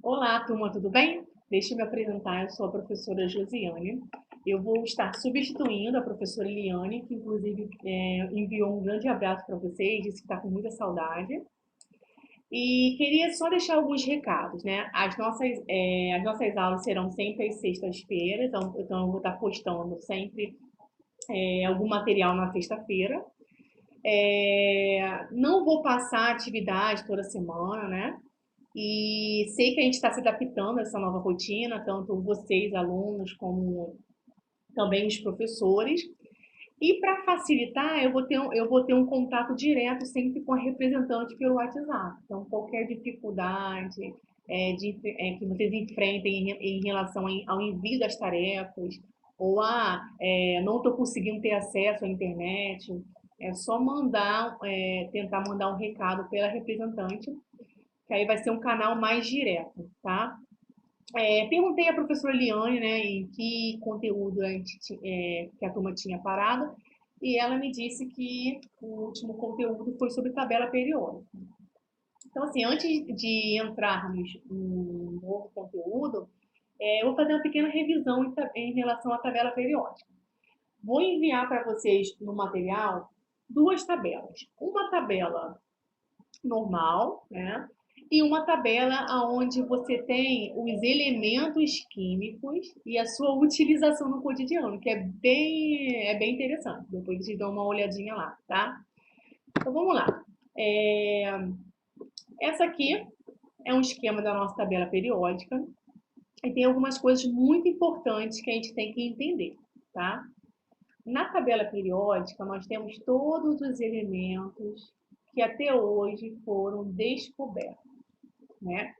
Olá, turma, tudo bem? Deixa eu me apresentar, eu sou a professora Josiane. Eu vou estar substituindo a professora Eliane, que inclusive enviou um grande abraço para vocês, disse que está com muita saudade. E queria só deixar alguns recados, né? As nossas aulas serão sempre às sextas-feiras, então eu vou estar postando sempre algum material na sexta-feira. Não vou passar atividade toda semana, né? E sei que a gente está se adaptando a essa nova rotina, tanto vocês, alunos, como também os professores. E para facilitar, eu vou ter um contato direto sempre com a representante pelo WhatsApp. Então, qualquer dificuldade que vocês enfrentem em relação ao envio das tarefas, ou não estou conseguindo ter acesso à internet, é só tentar mandar um recado pela representante, que aí vai ser um canal mais direto, tá? Perguntei à professora Liane, né, em que conteúdo que a turma tinha parado, e ela me disse que o último conteúdo foi sobre tabela periódica. Então, assim, antes de entrarmos no novo conteúdo, eu vou fazer uma pequena revisão em relação à tabela periódica. Vou enviar para vocês no material duas tabelas. Uma tabela normal, né? E uma tabela onde você tem os elementos químicos e a sua utilização no cotidiano, que é bem interessante. Depois vocês dão uma olhadinha lá, tá? Então vamos lá. Essa aqui é um esquema da nossa tabela periódica e tem algumas coisas muito importantes que a gente tem que entender, tá? Na tabela periódica, nós temos todos os elementos que até hoje foram descobertos, né?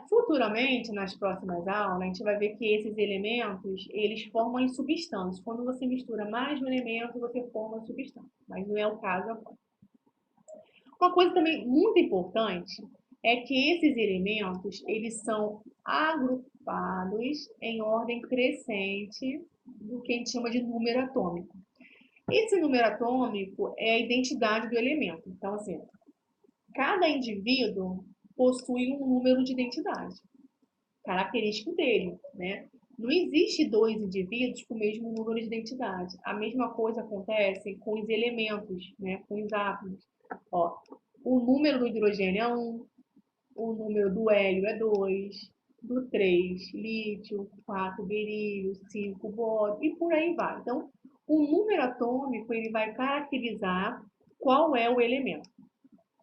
Futuramente, nas próximas aulas, a gente vai ver que esses elementos, eles formam em substâncias. Quando você mistura mais de um elemento, você forma substância. Mas não é o caso agora. Uma coisa também muito importante é que esses elementos, eles são agrupados em ordem crescente do que a gente chama de número atômico. Esse número atômico é a identidade do elemento. Então, assim, cada indivíduo possui um número de identidade característico dele, né? Não existe dois indivíduos com o mesmo número de identidade. A mesma coisa acontece com os elementos, né? Com os átomos. Ó, o número do hidrogênio é 1, o número do hélio é 2, do 3, lítio, 4, berílio, 5, bório, e por aí vai. Então, o número atômico ele vai caracterizar qual é o elemento.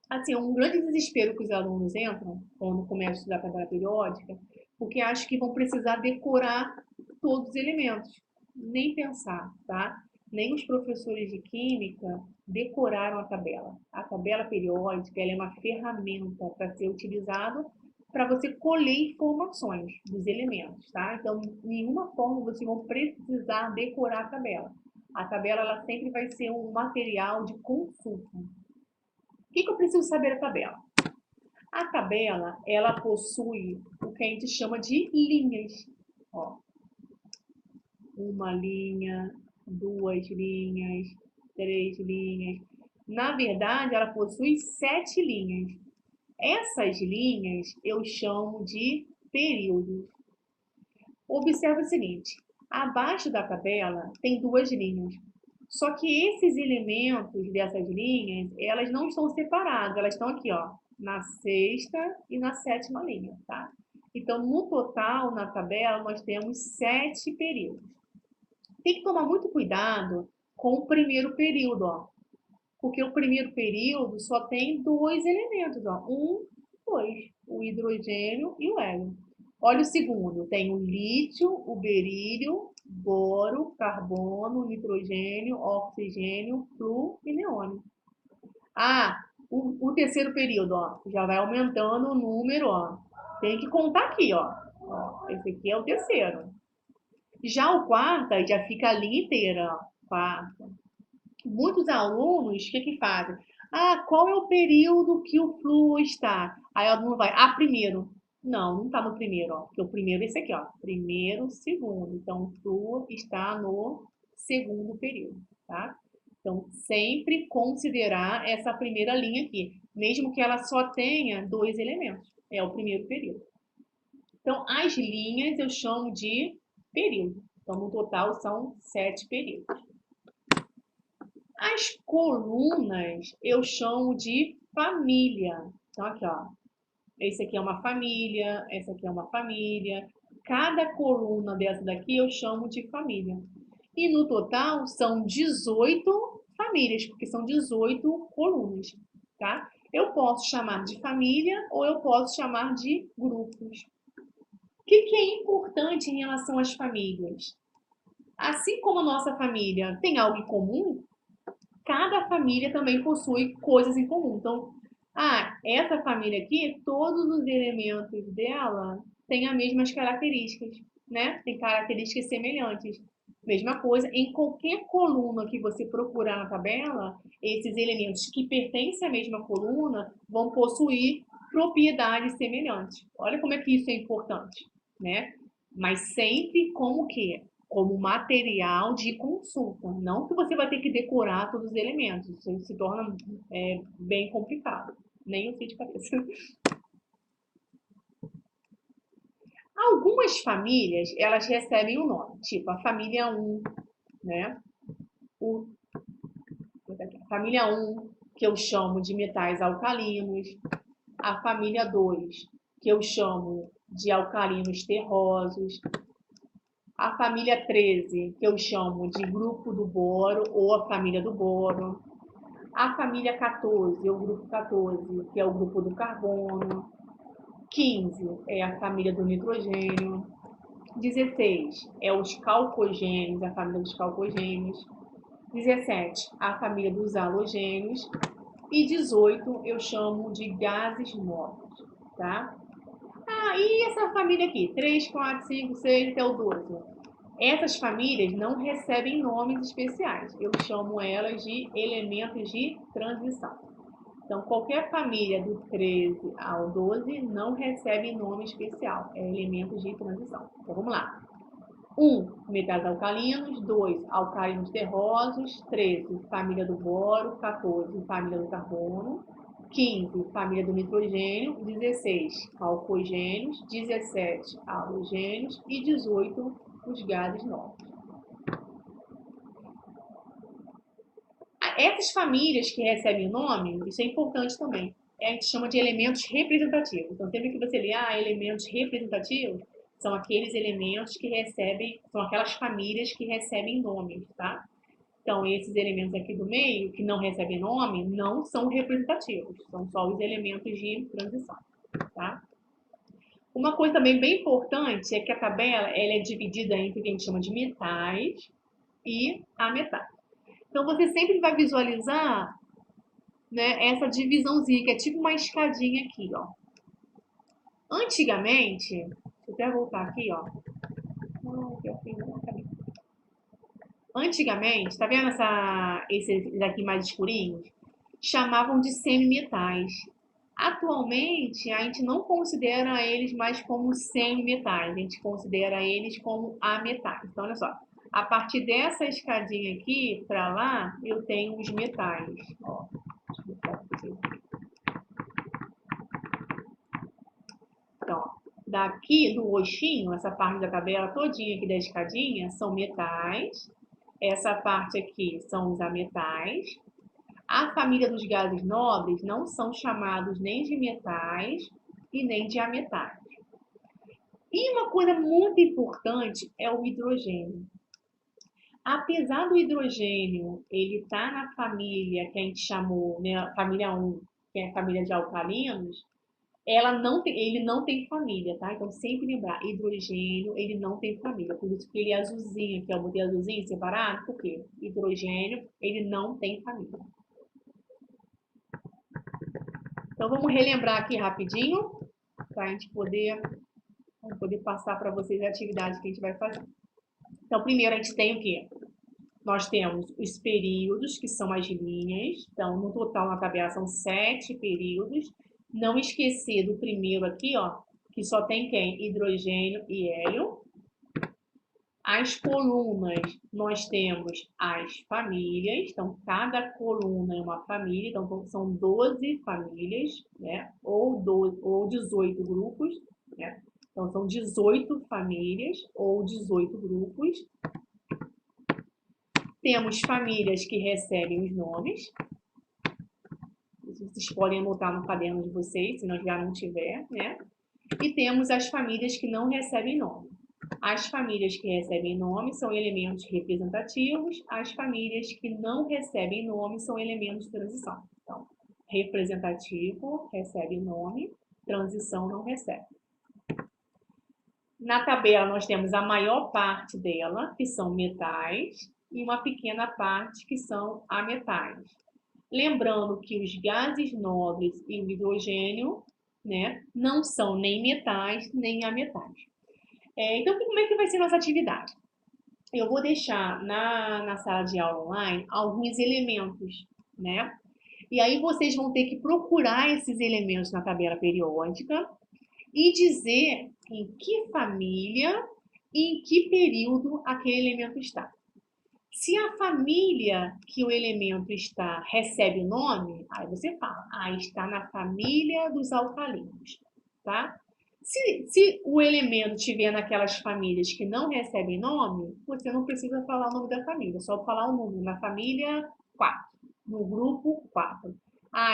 Assim, um grande desespero que os alunos entram quando começam a estudar tabela periódica, porque acham que vão precisar decorar todos os elementos. Nem pensar, tá? Nem os professores de química decoraram a tabela. A tabela periódica ela é uma ferramenta para ser utilizada para você colher informações dos elementos, tá? Então, de nenhuma forma vocês vão precisar decorar a tabela. A tabela ela sempre vai ser um material de consulta. O que eu preciso saber da tabela? A tabela, ela possui o que a gente chama de linhas. Ó, uma linha, duas linhas, três linhas. Na verdade, ela possui 7 linhas. Essas linhas eu chamo de períodos. Observe o seguinte, abaixo da tabela tem duas linhas. Só que esses elementos dessas linhas, elas não estão separadas, elas estão aqui, ó, na sexta e na sétima linha, tá? Então, no total, na tabela, nós temos 7 períodos. Tem que tomar muito cuidado com o primeiro período, ó, porque o primeiro período só tem dois elementos, ó, dois, o hidrogênio e o hélio. Olha o segundo, tem o lítio, o berílio, boro, carbono, nitrogênio, oxigênio, flúor e neônio. O terceiro período, ó, já vai aumentando o número, ó. Tem que contar aqui, ó. Esse aqui é o terceiro. Já o quarto, já fica a linha inteira, ó. Quarto. Muitos alunos, o que fazem? Qual é o período que o flúor está? Aí o aluno vai, primeiro. Não está no primeiro, ó, porque o primeiro é esse aqui, ó. Primeiro, segundo. Então, o flúor está no segundo período, tá? Então, sempre considerar essa primeira linha aqui, mesmo que ela só tenha dois elementos. é o primeiro período. Então, as linhas eu chamo de período. Então, no total, são 7 períodos. As colunas eu chamo de família. Então, aqui, ó. Esse aqui é uma família, essa aqui é uma família. Cada coluna dessa daqui eu chamo de família. E no total são 18 famílias, porque são 18 colunas, tá? Eu posso chamar de família ou eu posso chamar de grupos. O que é importante em relação às famílias? Assim como a nossa família tem algo em comum, cada família também possui coisas em comum. Então, essa família aqui, todos os elementos dela têm as mesmas características, né? Tem características semelhantes. Mesma coisa, em qualquer coluna que você procurar na tabela, esses elementos que pertencem à mesma coluna vão possuir propriedades semelhantes. Olha como é que isso é importante, né? Mas sempre como que? Como material de consulta, não que você vai ter que decorar todos os elementos, isso se torna bem complicado, nem eu sei de cabeça. Algumas famílias, elas recebem um nome, tipo a família 1, né? A família 1, que eu chamo de metais alcalinos, a família 2, que eu chamo de alcalinos terrosos, a família 13, que eu chamo de grupo do boro ou a família do boro, a família 14, ou grupo 14, que é o grupo do carbono, 15 é a família do nitrogênio, 16 é os calcogênios, a família dos calcogênios, 17 a família dos halogênios e 18 eu chamo de gases móveis, tá? E essa família aqui, 3, 4, 5, 6 até o 12. Essas famílias não recebem nomes especiais. Eu chamo elas de elementos de transição. Então, qualquer família do 13 ao 12 não recebe nome especial. É elementos de transição. Então, vamos lá. 1, metais alcalinos. 2, alcalinos terrosos. 13, família do boro. 14, família do carbono. 15, família do nitrogênio. 16, calcogênios. 17, halogênios. E 18, os gases novos. Essas famílias que recebem o nome, isso é importante também, a gente chama de elementos representativos. Então, sempre que você lê, elementos representativos, são aqueles elementos que recebem, são aquelas famílias que recebem nomes, tá? Então, esses elementos aqui do meio, que não recebem nome, não são representativos, são só os elementos de transição, tá? Uma coisa também bem importante é que a tabela ela é dividida entre o que a gente chama de metais e ametais. Então, você sempre vai visualizar, né, essa divisãozinha, que é tipo uma escadinha aqui, ó. Antigamente, deixa eu até voltar aqui, ó. Antigamente, tá vendo esses aqui mais escurinhos? Chamavam de semimetais. Atualmente, a gente não considera eles mais como semimetais, a gente considera eles como ametais. Então, olha só, a partir dessa escadinha aqui para lá, eu tenho os metais. Ó, deixa eu botar pra vocês verem. Então, ó, daqui do roxinho, essa parte da tabela todinha aqui da escadinha, são metais. Essa parte aqui são os ametais. A família dos gases nobres não são chamados nem de metais e nem de ametais. E uma coisa muito importante é o hidrogênio. Apesar do hidrogênio ele estar na família que a gente chamou, né, família 1, que é a família de alcalinos, ele não tem família, tá? Então sempre lembrar, hidrogênio ele não tem família, por isso que ele é azulzinho, que eu botei azulzinho separado, por quê? Hidrogênio ele não tem família. Então vamos relembrar aqui rapidinho, para a gente poder passar para vocês a atividade que a gente vai fazer. Então primeiro a gente tem o quê? Nós temos os períodos, que são as linhas. Então, no total, na tabela, são 7 períodos. Não esquecer do primeiro aqui, ó, que só tem quem? Hidrogênio e hélio. As colunas, nós temos as famílias, então cada coluna é uma família, então são 12 famílias, né? Ou 18 grupos, né? Então são 18 famílias ou 18 grupos. Temos famílias que recebem os nomes. Vocês podem anotar no caderno de vocês, se já não tiver, né? E temos as famílias que não recebem nome. As famílias que recebem nome são elementos representativos, as famílias que não recebem nome são elementos de transição. Então, representativo recebe nome, transição não recebe. Na tabela nós temos a maior parte dela, que são metais, e uma pequena parte que são ametais. Lembrando que os gases nobres e o hidrogênio, né, não são nem metais nem ametais. Então, como é que vai ser nossa atividade? Eu vou deixar na sala de aula online alguns elementos, né? E aí vocês vão ter que procurar esses elementos na tabela periódica e dizer em que família e em que período aquele elemento está. Se a família que o elemento está recebe nome, aí você fala, está na família dos alcalinos, tá? Se o elemento estiver naquelas famílias que não recebem nome, você não precisa falar o nome da família, só falar o número, na família 4, no grupo 4.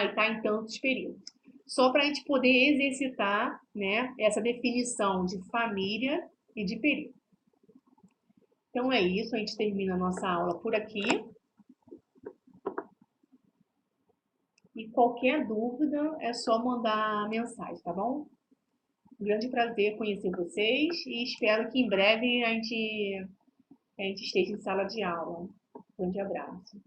Está em tantos períodos. Só para a gente poder exercitar, né, essa definição de família e de período. Então é isso, a gente termina a nossa aula por aqui. E qualquer dúvida é só mandar mensagem, tá bom? Um grande prazer conhecer vocês e espero que em breve a gente esteja em sala de aula. Um grande abraço.